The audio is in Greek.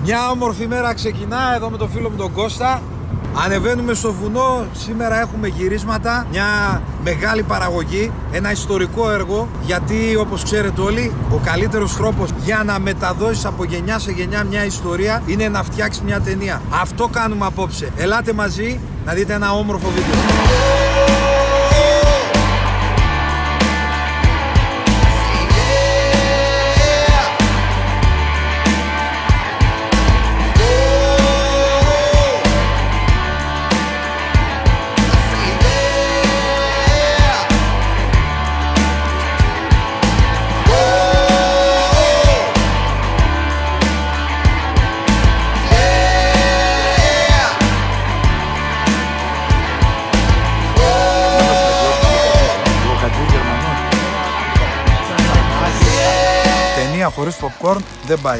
Μια όμορφη μέρα ξεκινά εδώ με τον φίλο μου τον Κώστα. Ανεβαίνουμε στο βουνό, σήμερα έχουμε γυρίσματα, μια μεγάλη παραγωγή, ένα ιστορικό έργο, γιατί όπως ξέρετε όλοι, ο καλύτερος τρόπος για να μεταδώσεις από γενιά σε γενιά μια ιστορία είναι να φτιάξεις μια ταινία. Αυτό κάνουμε απόψε. Ελάτε μαζί να δείτε ένα όμορφο βίντεο. Χωρίς popcorn δεν πάει.